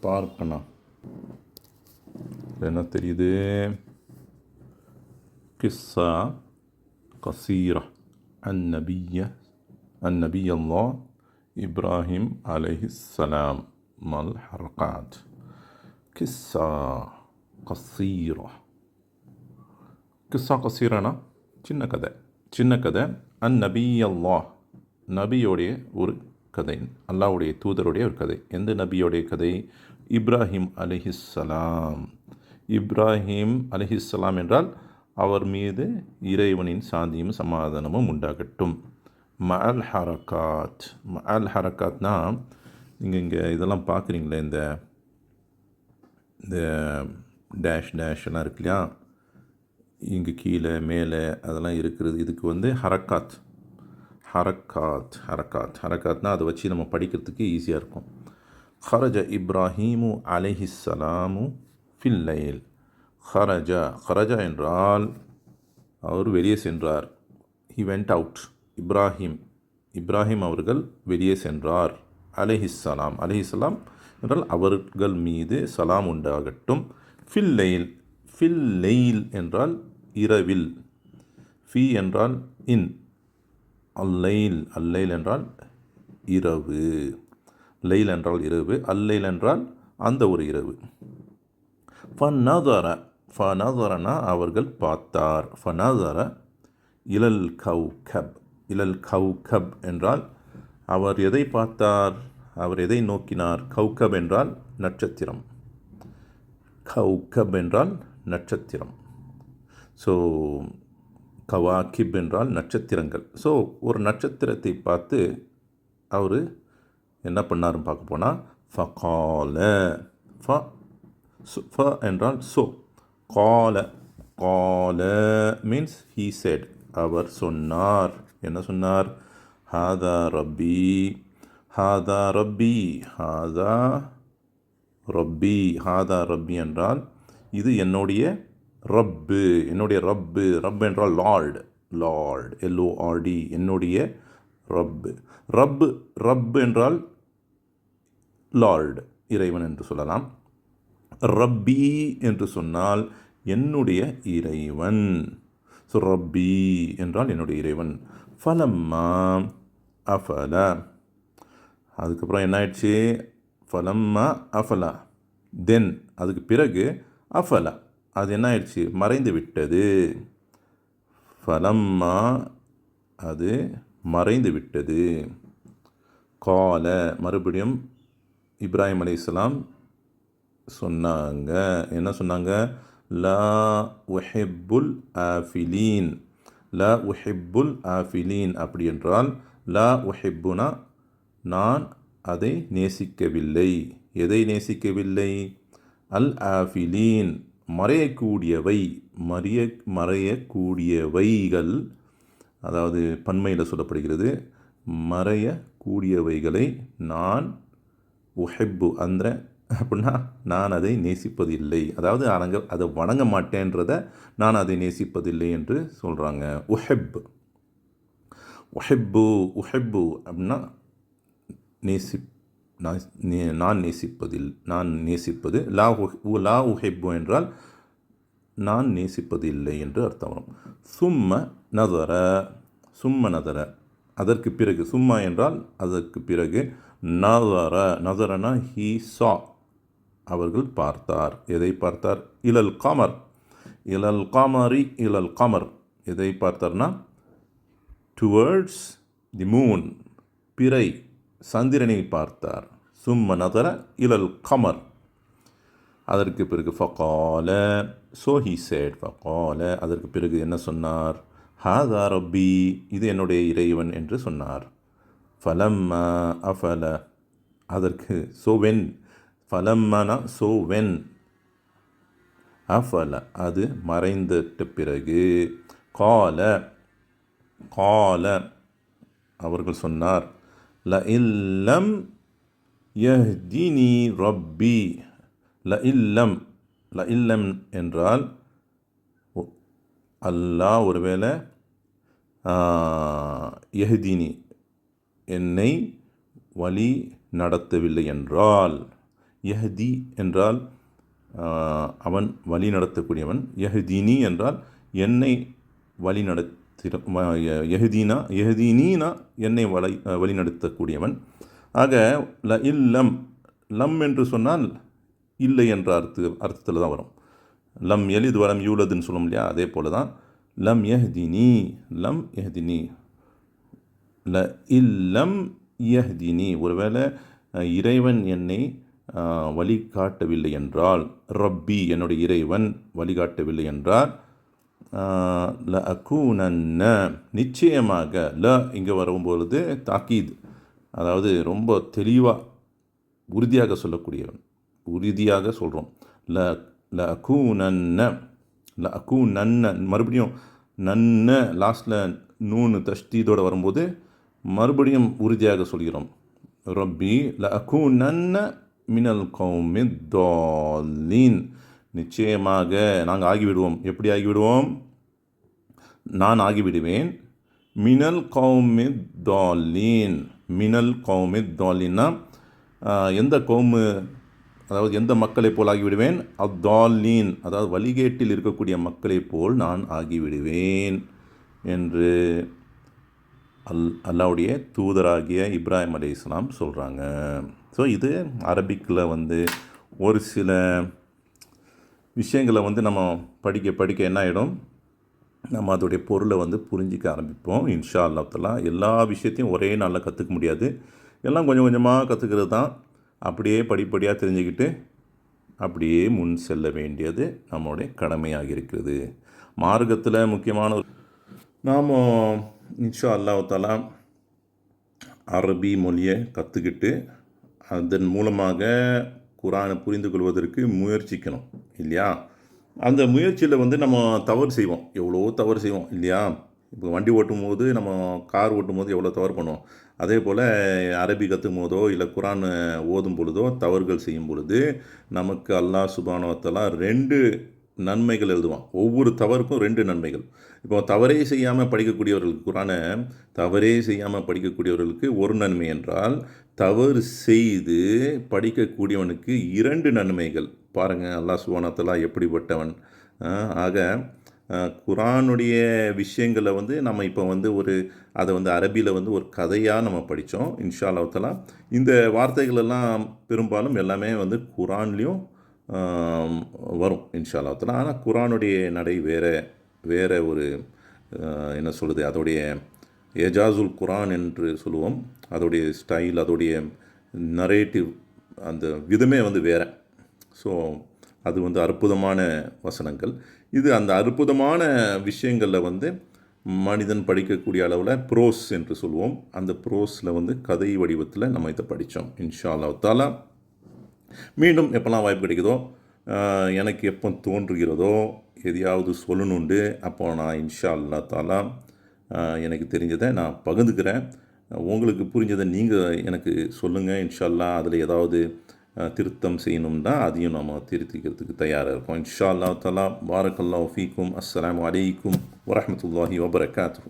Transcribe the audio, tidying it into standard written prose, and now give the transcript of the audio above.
பார்க்கணும். என்ன தெரியுது? கிஸ்ஸா கசீரா النبي الله إبراهيم عليه السلام مع الحركات. قصة قصيرة. قصة قصيرة சின்ன கதை النبي الله நபியோடைய ஒரு கதை, அல்லாஹ்வுடைய தூதருடைய ஒரு கதை. எந்த நபியோடைய கதை? இப்ராஹிம் அலைஹிஸ்ஸலாம். இப்ராஹிம் அலைஹிஸ்ஸலாம் என்றால் அவர் மீது இறைவனின் சாந்தியும் சமாதானமும் உண்டாகட்டும். மஅல் ஹரக்காத்னா நீங்கள் இங்கே இதெல்லாம் பார்க்குறீங்களே, இந்த டேஷ் எல்லாம் இருக்கு இல்லையா, இங்கே கீழே மேலே அதெல்லாம் இருக்கிறது. இதுக்கு ஹரக்காத்னா அதை வச்சு நம்ம படிக்கிறதுக்கு ஈஸியாக இருக்கும். ஹரஜ இப்ராஹீமு அலைஹிஸ்ஸலாமு ஃபில் லைல். ஹரஜா என்றால் அவர் வெளியே சென்றார். He went out. இப்ராஹிம் அவர்கள் வெளியே சென்றார். அலைஹிஸ்ஸலாம் என்றால் அவர்கள் மீது சலாம் உண்டாகட்டும். ஃபில் லைல் என்றால் இரவில். ஃபி என்றால் இன். அல்லைல் என்றால் இரவு. லைல் என்றால் இரவு, அல்லைல் என்றால் அந்த ஒரு இரவு. ஃபனதரனா அவர்கள் பார்த்தார். ஃபனதர இலல் கௌகப் என்றால் அவர் எதை பார்த்தார், அவர் எதை நோக்கினார்? கௌகப் என்றால் நட்சத்திரம். ஸோ கவாக்கிப் என்றால் நட்சத்திரங்கள். ஸோ ஒரு நட்சத்திரத்தை பார்த்து அவர் என்ன பண்ணாருன்னு பார்க்க போனால் ஃபகால. ஃப என்றால் ஸோ. கால மீன்ஸ் ஹீ செட், அவர் சொன்னார். என்ன சொன்னார்? ஹாதா ரப்பி என்றால் இது என்னுடைய ரப்பு என்றால் லார்ட், LORD, என்னுடைய ரப்பு என்றால் லார்ட், இறைவன் என்று சொல்லலாம். ரப்பி என்று சொன்னால் என்னுடைய இறைவன். ஸோ ரப்பி என்றால் என்னுடைய இறைவன். ஃபலம்மா அஃபல, அதுக்கப்புறம் என்ன ஆயிடுச்சு? ஃபலம்மா அஃபல, தென் அதுக்கு பிறகு அஃபல, அது என்ன ஆயிடுச்சு? மறைந்து விட்டது. ஃபலம்மா அது மறைந்து விட்டது. கால மறுபடியும் இப்ராஹிம் அலைஹிஸ்ஸலாம் சொன்னாங்க. என்ன சொன்னாங்க? லா உஹிப்புல் ஆஃபிலீன். அப்படி என்றால் லா உஹிப்புனா நான் அதை நேசிக்கவில்லை. எதை நேசிக்கவில்லை? அல் ஆஃபிலீன் மறையக்கூடியவைகள், அதாவது பன்மையில் சொல்லப்படுகிறது. மறையக்கூடியவைகளை நான் உஹிப்பு அப்படின்னா நான் அதை நேசிப்பதில்லை, அதாவது அதை வணங்க மாட்டேன்றத நான் அதை நேசிப்பதில்லை என்று சொல்கிறாங்க. உஹிப்பு அப்படின்னா நான் நேசிப்பது. லா உஹிப்பு என்றால் நான் நேசிப்பதில்லை என்று அர்த்தம் வரும். சும்ம நதர அதற்கு பிறகு. சும்மா என்றால் அதற்கு பிறகு. நதரனா ஹீ சா, அவர்கள் பார்த்தார். எதை பார்த்தார்? இலல் கமர். எதை பார்த்தார்னா டுவர்ட்ஸ் தி மூன், பிறை சந்திரனை பார்த்தார். சும்ம நதர இலல் கமர். அதற்கு பிறகு ஃபகால, ஸோ ஹீ செட், ஃபகால அதற்கு பிறகு என்ன சொன்னார்? ஹாதா ரப்பி, இது என்னுடைய இறைவன் என்று சொன்னார். ஃபலம்மா அஃபல, அதற்கு வென். ஃபலம்மனா வென். அஃபல அது மறைந்துட்ட பிறகு. கால அவர்கள் சொன்னார். லஇல்லம் யஹ்தினி ரப்பி. லஇல்லம் என்றால் அல்லாஹ் ஒருவேளை யஹ்தினி என்னை வழி நடத்தவில்லை என்றால், யஹ்தி என்றால் அவன் வழி நடத்தக்கூடியவன். யஹ்தினி என்றால் என்னை வழி யஹ்தீனா என்னை வழி நடத்தக்கூடியவன். ஆக இல்லம் லம் என்று சொன்னால் இல்லை என்ற அர்த்தத்தில் தான் வரும். லம் எலிது வரம் யூலதுன்னு சொல்லும் இல்லையா, அதே போல தான் லம் யஹ்தினி இல்லம் யஹ்தினி. ஒருவேளை இறைவன் என்னை வழிகாட்டவில்லை என்றால், ரப்பி என்னுடைய இறைவன் வழிகாட்டவில்லை என்றால், ல அகூனன்ன நிச்சயமாக, ல இங்கே வரும்பொழுது தாக்கீத், அதாவது ரொம்ப தெளிவாக உறுதியாக சொல்லக்கூடியவன், உறுதியாக சொல்கிறோம். ல ல அகூனன்ன மறுபடியும் நன்ன லாஸ்டில் நூனு தஷ்தீதோடு வரும்போது மறுபடியும் உறுதியாக சொல்கிறோம். ரப்பி ல அகூனன்ன மினல் கௌமி தாலீன். நிச்சயமாக நாங்கள் ஆகிவிடுவோம். எப்படி ஆகிவிடுவோம்? நான் ஆகிவிடுவேன். மினல் கௌமி தாலீன். மினல் கௌமி தாலீன்னா எந்த கௌமு, அதாவது எந்த மக்களை போல் ஆகிவிடுவேன்? அத்தாலீன், அதாவது வழிகேட்டில் இருக்கக்கூடிய மக்களை போல் நான் ஆகிவிடுவேன் என்று அல்லாவுடைய தூதராகிய இப்ராஹிம் அலைஹிஸ்ஸலாம் சொல்கிறாங்க. ஸோ இது அரபிக்கில் ஒரு சில விஷயங்களை நம்ம படிக்க என்ன ஆகிடும், நம்ம அதோடைய பொருளை புரிஞ்சிக்க ஆரம்பிப்போம். இன்ஷா அல்லாஹ் தஆலா. எல்லா விஷயத்தையும் ஒரே நாளில் கற்றுக்க முடியாது, எல்லாம் கொஞ்சம் கொஞ்சமாக கற்றுக்கிறது தான். அப்படியே படிப்படியாக தெரிஞ்சுக்கிட்டு அப்படியே முன் செல்ல வேண்டியது நம்மளுடைய கடமையாக இருக்கிறது. மார்க்கத்தில் முக்கியமான நாம் இன்ஷா அல்லாஹ் தஆலா அரபி மொழியை கற்றுக்கிட்டு அதன் மூலமாக குர்ஆனை புரிந்து கொள்வதற்கு முயற்சிக்கணும் இல்லையா? அந்த முயற்சியில் நம்ம தவறு செய்வோம், எவ்வளோ தவறு செய்வோம் இல்லையா? இப்போ வண்டி ஓட்டும் போது, நம்ம கார் ஓட்டும் போது எவ்வளோ தவறு பண்ணுவோம். அதே போல் அரபி கற்றுக்கும் போதோ இல்லை குர்ஆன் ஓதும் பொழுதோ தவறுகள் செய்யும் பொழுது நமக்கு அல்லாஹ் சுப்ஹானஹு வ தஆலா 2 நன்மைகள் எழுதுவான். ஒவ்வொரு தவறுக்கும் 2 நன்மைகள். இப்போ தவறே செய்யாமல் படிக்கக்கூடியவர்களுக்கு, குர்ஆனை தவறே செய்யாமல் படிக்கக்கூடியவர்களுக்கு 1 நன்மை என்றால், தவறு செய்து படிக்கக்கூடியவனுக்கு 2 நன்மைகள். பாருங்கள் அல்லாஹ் சுப்ஹானஹு வ தஆலா எப்படிப்பட்டவன். ஆக குர்ஆனுடைய விஷயங்களை நம்ம இப்போ அதை அரபியில் ஒரு கதையாக நம்ம படித்தோம். இன்ஷா அல்லாஹ் தஆலா இந்த வார்த்தைகள் எல்லாம் பெரும்பாலும் எல்லாமே குர்ஆன்லேயும் வரும் இன்ஷா அல்லாஹ் தஆலா. ஆனால் குர்ஆனுடைய நடை வேறு ஒரு என்ன சொல்கிறது, அதோடைய ஏஜாசுல் குர்ஆன் என்று சொல்லுவோம். அதோடைய ஸ்டைல், அதோடைய நரேட்டிவ், அந்த விதமே வேறு. ஸோ அது அற்புதமான வசனங்கள். இது அந்த அற்புதமான விஷயங்களில் மனிதன் படிக்கக்கூடிய அளவில் ப்ரோஸ் என்று சொல்லுவோம். அந்த ப்ரோஸில் கதை வடிவத்தில் நம்ம இதை படித்தோம். இன்ஷா அல்லாஹ் தஆலா மீண்டும் எப்போல்லாம் வாய்ப்பு கிடைக்குதோ, எனக்கு எப்போ தோன்றுகிறதோ, எதையாவது சொல்லணுண்டு, அப்போ நான் இன்ஷா அல்லாஹ் தஆலா எனக்கு தெரிஞ்சதை நான் பகிர்ந்துக்கிறேன். உங்களுக்கு புரிஞ்சதை நீங்கள் எனக்கு சொல்லுங்கள். இன்ஷா அல்லாஹ் அதில் ஏதாவது திருத்தம் செய்யணும்னா அதையும் நம்ம திருத்திக்கிறதுக்கு தயாராக இருக்கோம். இன்ஷா அல்லாஹ் தஆலா. பாரக்கல்லாஹு ஃபீக்கும். அஸ்ஸலாமு அலைக்கும் வரஹ்மத்துல்லாஹி வபரகாத்துஹு.